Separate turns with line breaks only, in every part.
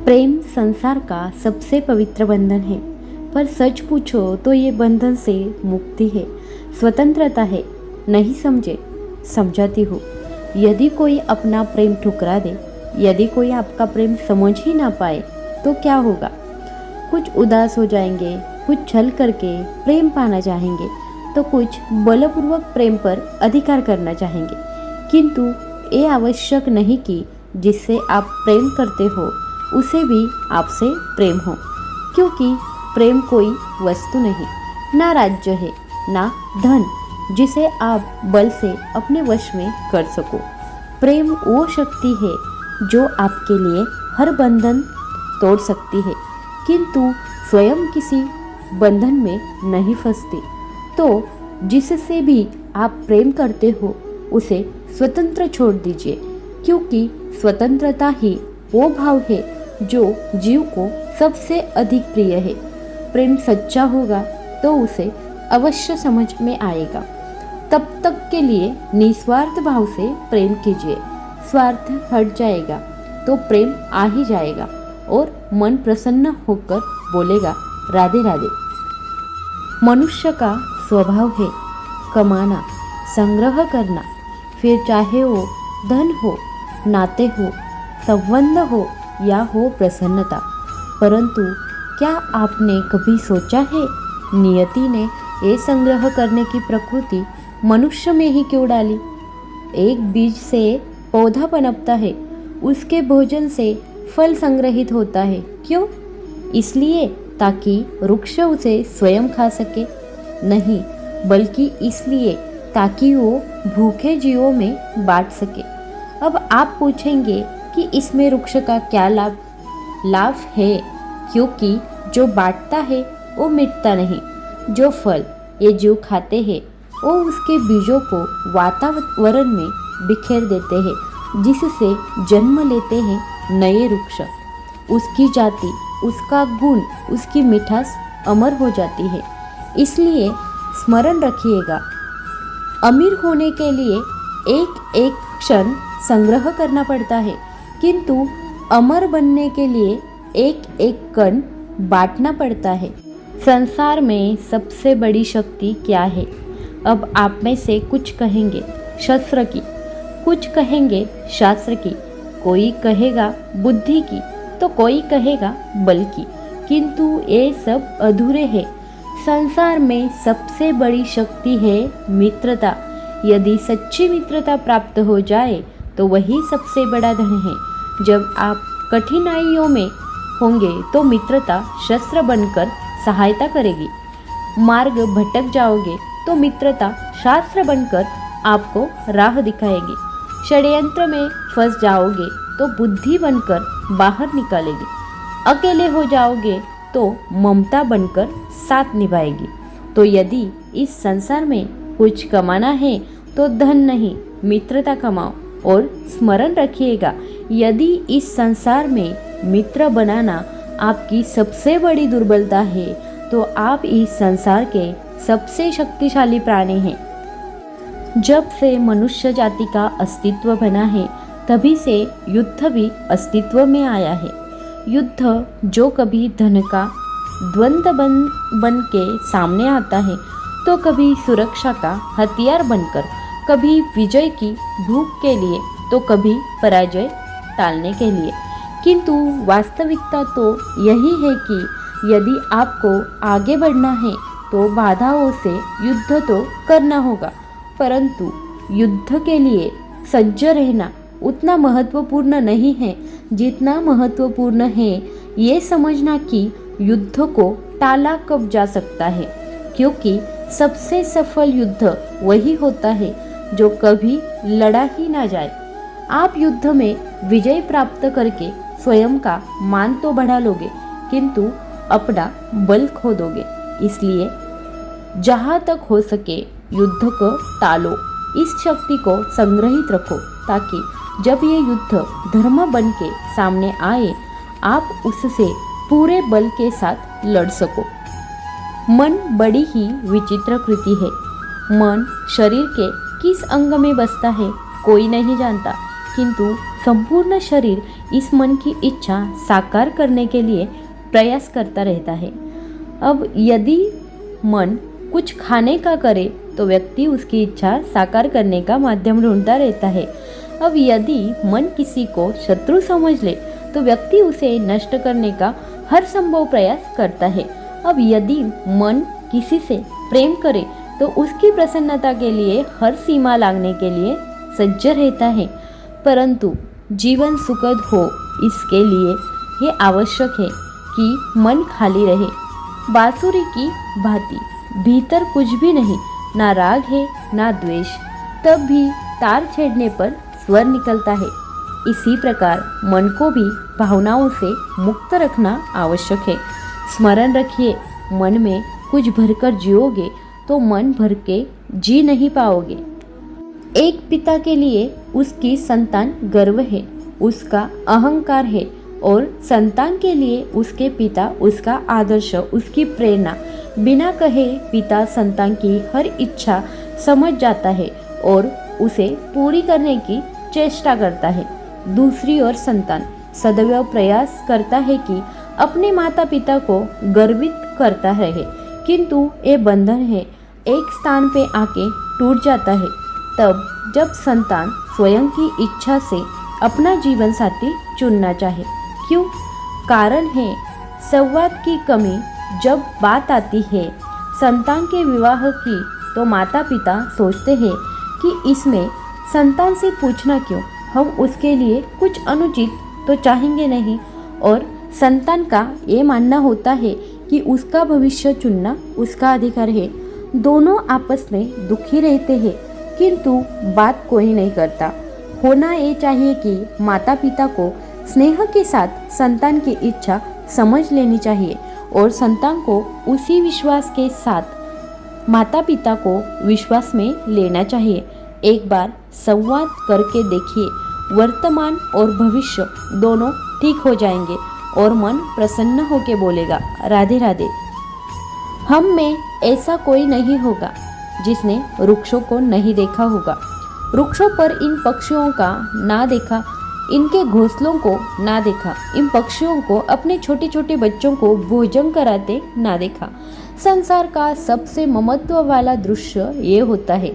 प्रेम संसार का सबसे पवित्र बंधन है, पर सच पूछो तो ये बंधन से मुक्ति है, स्वतंत्रता है। नहीं समझे? समझाती हूँ। यदि कोई अपना प्रेम ठुकरा दे, यदि कोई आपका प्रेम समझ ही ना पाए, तो क्या होगा? कुछ उदास हो जाएंगे, कुछ छल करके प्रेम पाना चाहेंगे, तो कुछ बलपूर्वक प्रेम पर अधिकार करना चाहेंगे। किंतु ये आवश्यक नहीं कि जिससे आप प्रेम करते हो उसे भी आपसे प्रेम हो, क्योंकि प्रेम कोई वस्तु नहीं, ना राज्य है, ना धन जिसे आप बल से अपने वश में कर सको। प्रेम वो शक्ति है जो आपके लिए हर बंधन तोड़ सकती है, किंतु स्वयं किसी बंधन में नहीं फंसती। तो जिससे भी आप प्रेम करते हो उसे स्वतंत्र छोड़ दीजिए, क्योंकि स्वतंत्रता ही वो भाव है जो जीव को सबसे अधिक प्रिय है। प्रेम सच्चा होगा तो उसे अवश्य समझ में आएगा। तब तक के लिए निस्वार्थ भाव से प्रेम कीजिए। स्वार्थ हट जाएगा तो प्रेम आ ही जाएगा और मन प्रसन्न होकर बोलेगा राधे राधे। मनुष्य का स्वभाव है कमाना, संग्रह करना, फिर चाहे वो धन हो, नाते हो, संबंध हो या हो प्रसन्नता। परंतु क्या आपने कभी सोचा है, नियति ने ये संग्रह करने की प्रकृति मनुष्य में ही क्यों डाली? एक बीज से पौधा पनपता है, उसके भोजन से फल संग्रहित होता है। क्यों? इसलिए ताकि वृक्ष उसे स्वयं खा सके? नहीं, बल्कि इसलिए ताकि वो भूखे जीवों में बांट सके। अब आप पूछेंगे कि इसमें वृक्ष का क्या लाभ? लाभ है, क्योंकि जो बांटता है वो मिटता नहीं। जो फल ये जीव खाते हैं वो उसके बीजों को वातावरण में बिखेर देते हैं, जिससे जन्म लेते हैं नए वृक्ष। उसकी जाति, उसका गुण, उसकी मिठास अमर हो जाती है। इसलिए स्मरण रखिएगा, अमीर होने के लिए एक एक क्षण संग्रह करना पड़ता है, किंतु अमर बनने के लिए एक एक कण बांटना पड़ता है। संसार में सबसे बड़ी शक्ति क्या है? अब आप में से कुछ कहेंगे शस्त्र की, कुछ कहेंगे शास्त्र की, कोई कहेगा बुद्धि की, तो कोई कहेगा बल की, किंतु ये सब अधूरे हैं। संसार में सबसे बड़ी शक्ति है मित्रता। यदि सच्ची मित्रता प्राप्त हो जाए तो वही सबसे बड़ा धन है। जब आप कठिनाइयों में होंगे तो मित्रता शस्त्र बनकर सहायता करेगी। मार्ग भटक जाओगे तो मित्रता शास्त्र बनकर आपको राह दिखाएगी। षड्यंत्र में फंस जाओगे तो बुद्धि बनकर बाहर निकालेगी। अकेले हो जाओगे तो ममता बनकर साथ निभाएगी। तो यदि इस संसार में कुछ कमाना है तो धन नहीं, मित्रता कमाओ। और स्मरण रखिएगा, यदि इस संसार में मित्र बनाना आपकी सबसे बड़ी दुर्बलता है तो आप इस संसार के सबसे शक्तिशाली प्राणी हैं। जब से मनुष्य जाति का अस्तित्व बना है तभी से युद्ध भी अस्तित्व में आया है। युद्ध जो कभी धन का द्वंद्व बन के सामने आता है तो कभी सुरक्षा का हथियार बनकर, कभी विजय की भूख के लिए तो कभी पराजय टालने के लिए। किंतु वास्तविकता तो यही है कि यदि आपको आगे बढ़ना है तो बाधाओं से युद्ध तो करना होगा, परंतु युद्ध के लिए सज्ज रहना उतना महत्वपूर्ण नहीं है जितना महत्वपूर्ण है ये समझना कि युद्ध को टाला कब जा सकता है, क्योंकि सबसे सफल युद्ध वही होता है जो कभी लड़ा ही ना जाए। आप युद्ध में विजय प्राप्त करके स्वयं का मान तो बढ़ा लोगे, किंतु अपना बल खो दोगे। इसलिए जहाँ तक हो सके युद्ध को टालो, इस शक्ति को संग्रहित रखो, ताकि जब ये युद्ध धर्म बन के सामने आए आप उससे पूरे बल के साथ लड़ सको। मन बड़ी ही विचित्र कृति है। मन शरीर के किस अंग में बसता है कोई नहीं जानता, किंतु संपूर्ण शरीर इस मन की इच्छा साकार करने के लिए प्रयास करता रहता है। अब यदि मन कुछ खाने का करे तो व्यक्ति उसकी इच्छा साकार करने का माध्यम ढूंढता रहता है। अब यदि मन किसी को शत्रु समझ ले तो व्यक्ति उसे नष्ट करने का हर संभव प्रयास करता है। अब यदि मन किसी से प्रेम करे तो उसकी प्रसन्नता के लिए हर सीमा लांघने के लिए सज्ज रहता है। परंतु जीवन सुखद हो इसके लिए ये आवश्यक है कि मन खाली रहे। बांसुरी की भांति भीतर कुछ भी नहीं, ना राग है ना द्वेष, तब भी तार छेड़ने पर स्वर निकलता है। इसी प्रकार मन को भी भावनाओं से मुक्त रखना आवश्यक है। स्मरण रखिए, मन में कुछ भरकर जियोगे तो मन भर के जी नहीं पाओगे। एक पिता के लिए उसकी संतान गर्व है, उसका अहंकार है, और संतान के लिए उसके पिता उसका आदर्श, उसकी प्रेरणा। बिना कहे पिता संतान की हर इच्छा समझ जाता है और उसे पूरी करने की चेष्टा करता है। दूसरी ओर संतान सदैव प्रयास करता है कि अपने माता पिता को गर्वित करता रहे, किंतु ये बंधन है, एक स्थान पे आके टूट जाता है। तब जब संतान स्वयं की इच्छा से अपना जीवन साथी चुनना चाहे, क्यों? कारण है संवाद की कमी। जब बात आती है संतान के विवाह की तो माता पिता सोचते हैं कि इसमें संतान से पूछना क्यों, हम उसके लिए कुछ अनुचित तो चाहेंगे नहीं, और संतान का ये मानना होता है कि उसका भविष्य चुनना उसका अधिकार है। दोनों आपस में दुखी रहते हैं, किंतु बात कोई नहीं करता। होना ये चाहिए कि माता पिता को स्नेह के साथ संतान की इच्छा समझ लेनी चाहिए और संतान को उसी विश्वास के साथ माता पिता को विश्वास में लेना चाहिए। एक बार संवाद करके देखिए, वर्तमान और भविष्य दोनों ठीक हो जाएंगे और मन प्रसन्न होकर बोलेगा, राधे राधे। हम में ऐसा कोई नहीं होगा जिसने वृक्षों को नहीं देखा होगा, वृक्षों पर इन पक्षियों का ना देखा, इनके घोंसलों को ना देखा, इन पक्षियों को अपने छोटे छोटे बच्चों को भोजन कराते ना देखा। संसार का सबसे ममत्व वाला दृश्य ये होता है।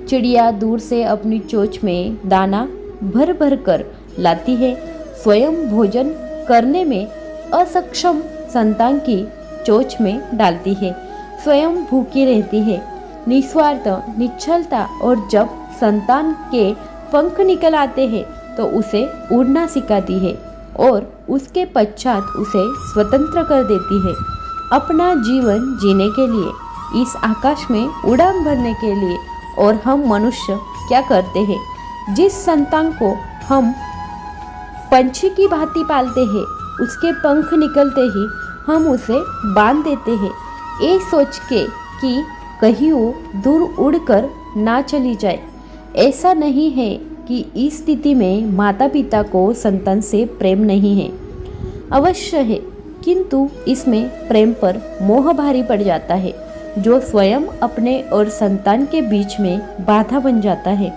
चिड़िया दूर से अपनी चोंच में दाना भर भर कर लाती है, स्वयं भोजन करने में असक्षम संतान की चोंच में डालती है, स्वयं भूखी रहती है, निस्वार्थ निश्चलता। और जब संतान के पंख निकल आते हैं तो उसे उड़ना सिखाती है और उसके पश्चात उसे स्वतंत्र कर देती है अपना जीवन जीने के लिए, इस आकाश में उड़ान भरने के लिए। और हम मनुष्य क्या करते हैं? जिस संतान को हम पंछी की भांति पालते हैं, उसके पंख निकलते ही हम उसे बांध देते हैं, ये सोच के कि कहीं वो दूर उड़कर ना चली जाए। ऐसा नहीं है कि इस स्थिति में माता पिता को संतान से प्रेम नहीं है, अवश्य है, किंतु इसमें प्रेम पर मोह भारी पड़ जाता है, जो स्वयं अपने और संतान के बीच में बाधा बन जाता है।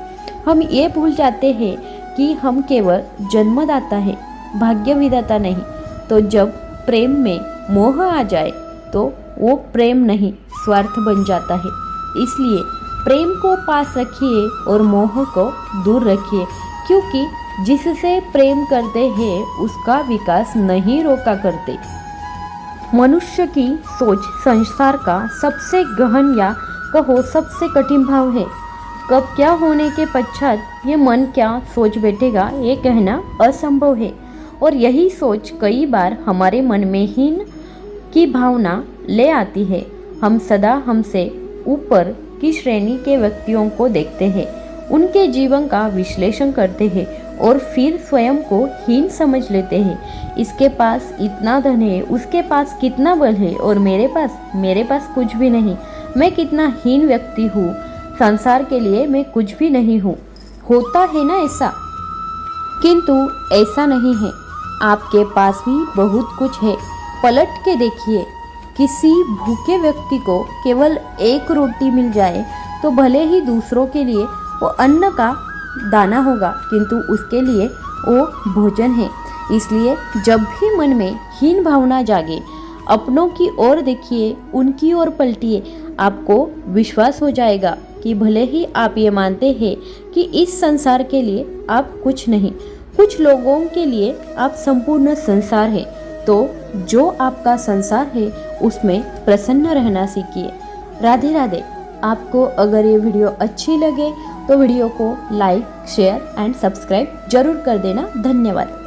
हम ये भूल जाते हैं कि हम केवल जन्मदाता है, भाग्य विधाता नहीं। तो जब प्रेम में मोह आ जाए तो वो प्रेम नहीं, स्वार्थ बन जाता है। इसलिए प्रेम को पास रखिए और मोह को दूर रखिए, क्योंकि जिससे प्रेम करते हैं उसका विकास नहीं रोका करते। मनुष्य की सोच संसार का सबसे गहन या कहो सबसे कठिन भाव है। कब क्या होने के पश्चात ये मन क्या सोच बैठेगा ये कहना असंभव है, और यही सोच कई बार हमारे मन में हीन की भावना ले आती है। हम सदा हमसे ऊपर की श्रेणी के व्यक्तियों को देखते हैं, उनके जीवन का विश्लेषण करते हैं और फिर स्वयं को हीन समझ लेते हैं। इसके पास इतना धन है, उसके पास कितना बल है, और मेरे पास कुछ भी नहीं। मैं कितना हीन व्यक्ति हूँ, संसार के लिए मैं कुछ भी नहीं हूँ। होता है ना ऐसा, किंतु ऐसा नहीं है। आपके पास भी बहुत कुछ है। पलट के देखिए, किसी भूखे व्यक्ति को केवल एक रोटी मिल जाए तो भले ही दूसरों के लिए वो अन्न का दाना होगा, किंतु उसके लिए वो भोजन है। इसलिए जब भी मन में हीन भावना जागे, अपनों की ओर देखिए, उनकी ओर पलटिए। आपको विश्वास हो जाएगा कि भले ही आप ये मानते हैं कि इस संसार के लिए आप कुछ नहीं, कुछ लोगों के लिए आप संपूर्ण संसार है, तो जो आपका संसार है उसमें प्रसन्न रहना सीखिए। राधे राधे। आपको अगर ये वीडियो अच्छी लगे तो वीडियो को लाइक, शेयर एंड सब्सक्राइब जरूर कर देना। धन्यवाद।